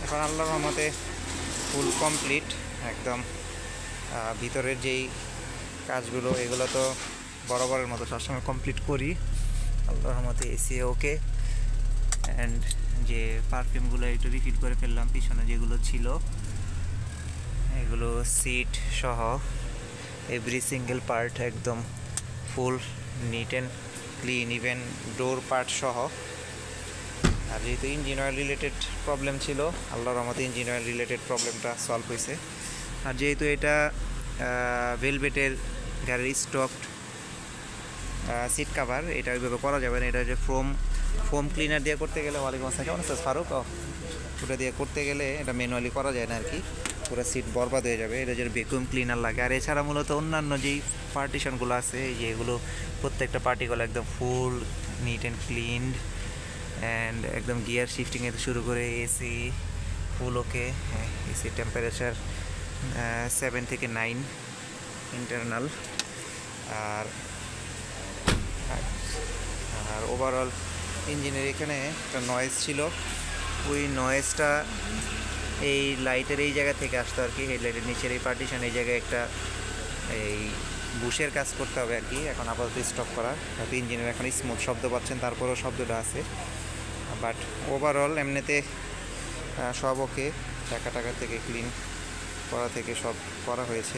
এখন আল্লাহর রহমতে ফুল কমপ্লিট একদম। ভিতরের যেই কাজগুলো এগুলো তো বরাবরের মতো সবসময় কমপ্লিট করি আল্লাহর রহমতে। AC okay. অ্যান্ড যে পারফিউমগুলো একটু রিফিল করে ফেললাম পিছনে যেগুলো ছিল, এগুলো সিট সহ এভরি সিঙ্গেল পার্ট একদম full neat and clean, even door part সহ। আর যেহেতু ইঞ্জিন অয়েল রিলেটেড প্রবলেম ছিল, আল্লাহর রহমতে ইঞ্জিন অয়েল রিলেটেড প্রবলেমটা সলভ হয়েছে। আর যেহেতু এটা ভেলভেটের গাড়ির স্টকড সিট কাভার, এটা ওইভাবে করা যাবে না। এটা যে ফোম ক্লিনার দিয়ে করতে গেলে, ওয়ালাইকুম আসসালাম, কেমন আছে ফারুক, ওটা দিয়ে করতে গেলে এটা ম্যানুয়ালি করা যায় না আর কি, পুরো সিট বরবাদ হয়ে যাবে। এটা যে ভ্যাকুয়াম ক্লিনার লাগে। আর এছাড়া মূলত অন্যান্য যেই পার্টিশনগুলো আছে, এই যে এগুলো প্রত্যেকটা পার্টিগুলো একদম full neat and cleaned, and একদম গিয়ার শিফটিং এর শুরু করে এসি ফুল ওকে। এসি টেম্পারেচার 7 থেকে 9 ইন্টারনাল। আর আর ওভারঅল ইঞ্জিনের এখানে একটা নয়েজ ছিল, ওই নয়েজটা এই লাইটের এই জায়গা থেকে আসতো আর কি। হেডলাইটের নিচের এই পার্টিশন, এই জায়গায় একটা এই বুশের কাজ করতে হবে আর কি। এখন আপাতত স্টপ করা, হয়তো ইঞ্জিনের এখন স্মুথ শব্দ পাচ্ছেন, তারপরেও শব্দটা আছে। বাট ওভারঅল এমনিতে সব ওকে। চাকা টাকা থেকে ক্লিন করা থেকে সব করা হয়েছে।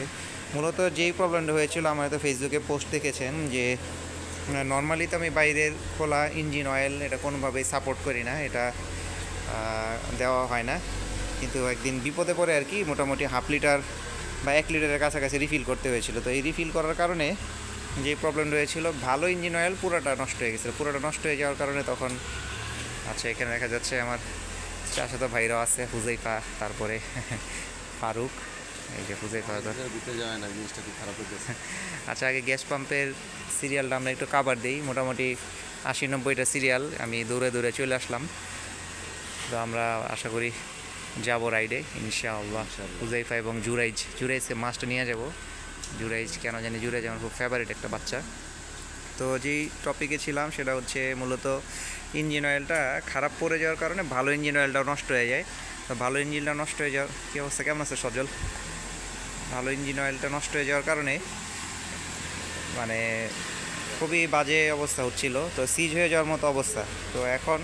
মূলত যেই প্রবলেমটা হয়েছিল, আমার হয়তো ফেসবুকে পোস্ট দেখেছেন যে নর্মালি তো আমি বাইরের খোলা ইঞ্জিন অয়েল এটা কোনোভাবেই সাপোর্ট করি না, এটা দেওয়া হয় না। কিন্তু একদিন বিপদে পড়ে আর কি, মোটামুটি 1/2 লিটার বা 1 লিটারের কাছাকাছি রিফিল করতে হয়েছিল। তো এই রিফিল করার কারণে যে প্রবলেম রয়েছিল, ভালো ইঞ্জিন অয়েল পুরোটা নষ্ট হয়ে গেছিলো। পুরোটা নষ্ট হয়ে যাওয়ার কারণে তখন আচ্ছা, এখানে দেখা যাচ্ছে আমার চাচাতো ভাইরাও আছে, হুজাইফা, তারপরে ফারুক, এই যে হুজাইফা দিতে যায় না, জিনিসটা খুব খারাপ হয়ে গেছে। আচ্ছা, আগে গ্যাস পাম্পের সিরিয়ালটা আমরা একটু কাভার দিই। মোটামুটি 80-90টা সিরিয়াল আমি দৌড়ে দৌড়ে চলে আসলাম। তো আমরা আশা করি যাব রাইডে ইনশাআল্লাহ। হুজাইফা এবং জুরাইজকে মাস্ট নিয়ে যাব। জুরাইজ কেন জানি, জুরাইজ আমার খুব ফেভারিট একটা বাচ্চা। তো যেই টপিকে ছিলাম সেটা হচ্ছে মূলত ইঞ্জিন অয়েলটা খারাপ পড়ে যাওয়ার কারণে ভালো ইঞ্জিন অয়েলটাও নষ্ট হয়ে যায়। তো ভালো ইঞ্জিনটা নষ্ট হয়ে যাওয়ার কী অবস্থা, কেমন আছে সজল? ভালো ইঞ্জিন অয়েলটা নষ্ট হয়ে যাওয়ার কারণে মানে খুবই বাজে অবস্থা হচ্ছিল, তো সিজ হয়ে যাওয়ার মতো অবস্থা। তো এখন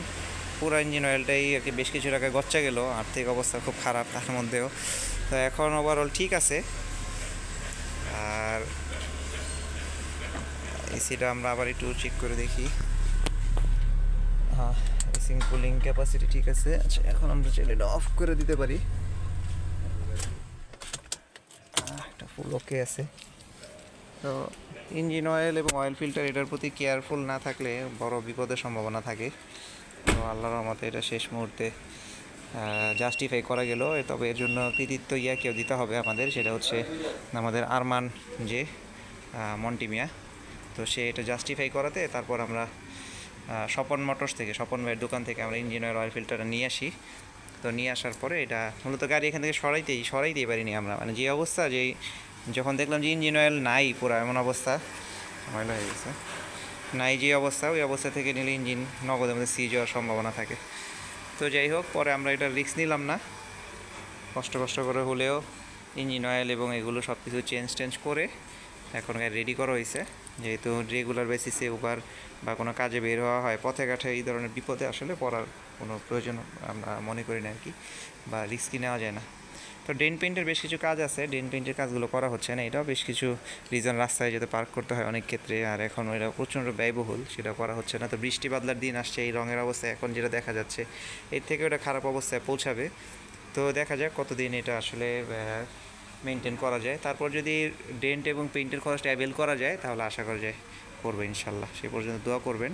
পুরো ইঞ্জিন অয়েলটাই আর কি বেশ কিছু টাকা গচ্চা গেল, আর্থিক অবস্থা খুব খারাপ তার মধ্যেও। তো এখন ওভারঅল ঠিক আছে। আর এসিটা আমরা আবার একটু চেক করে দেখি। হ্যাঁ, এসি কুলিং ক্যাপাসিটি ঠিক আছে। আচ্ছা, এখন আমরা চাইলে এটা অফ করে দিতে পারি। এটা ফুল ওকে আছে। তো ইঞ্জিন অয়েল এবং অয়েল ফিল্টার এটার প্রতি কেয়ারফুল না থাকলে বড় বিপদের সম্ভাবনা থাকে। তো আল্লাহর রহমতে এটা শেষ মুহূর্তে জাস্টিফাই করা গেল। তবে এর জন্য কৃতিত্ব কেউ দিতে হবে আমাদের, সেটা হচ্ছে আমাদের আরমান যে মন্টিমিয়া। তো সে এটা জাস্টিফাই করাতে তারপর আমরা স্বপন মোটরস থেকে, স্বপন ভাইয়ের দোকান থেকে আমরা ইঞ্জিন অয়েল ফিল্টারটা নিয়ে আসি। তো নিয়ে আসার পরে এটা মূলত গাড়ি এখান থেকে সরাইতেই পারিনি আমরা। মানে যে অবস্থা, যেই যখন দেখলাম যে ইঞ্জিন অয়েল নাই, পুরো এমন অবস্থা, ময়লা হয়ে গেছে, নাই যে অবস্থা, ওই অবস্থা থেকে নিলে ইঞ্জিন নগদের মধ্যে সিজ হওয়ার সম্ভাবনা থাকে। তো যাই হোক, পরে আমরা এটা রিস্ক নিলাম না, কষ্ট করে হলেও ইঞ্জিন অয়েল এবং এগুলো সব কিছু চেঞ্জ করে এখন গাড়ি রেডি করা হয়েছে। যেহেতু রেগুলার বেসিসে উবার বা কোনো কাজে বের হওয়া হয়, পথে ঘাটে এই ধরনের বিপদে আসলে পড়ার কোনো প্রয়োজন আমরা মনে করি না আর কি, বা রিস্কই নেওয়া যায় না। তো ড্রেন পেইন্টের বেশ কিছু কাজ আছে, ড্রেন পেইন্টের কাজগুলো করা হচ্ছে না, এটাও বেশ কিছু রিজন, রাস্তায় যেতে পার্ক করতে হয় অনেক ক্ষেত্রে, আর এখন এটা প্রচণ্ড ব্যয়বহুল, সেটা করা হচ্ছে না। তো বৃষ্টি বাদলার দিন আসছে, এই রঙের অবস্থায় এখন যেটা দেখা যাচ্ছে, এর থেকে ওটা খারাপ অবস্থায় পৌঁছাবে। তো দেখা যাক কতদিন এটা আসলে মেনটেন করা যায়। তারপর যদি ডেন্ট এবং পেইন্টের খরচটা অ্যাভেল করা যায় তাহলে আশা করা যায় করবো ইনশাল্লাহ। সে পর্যন্ত দোয়া করবেন,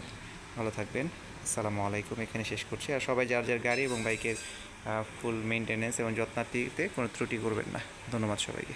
ভালো থাকবেন। আসসালামু আলাইকুম। এখানে শেষ করছি। আর সবাই যার গাড়ি এবং বাইকের ফুল মেনটেনেন্স এবং যত্নার্থীতে কোনো ত্রুটি করবেন না। ধন্যবাদ সবাইকে।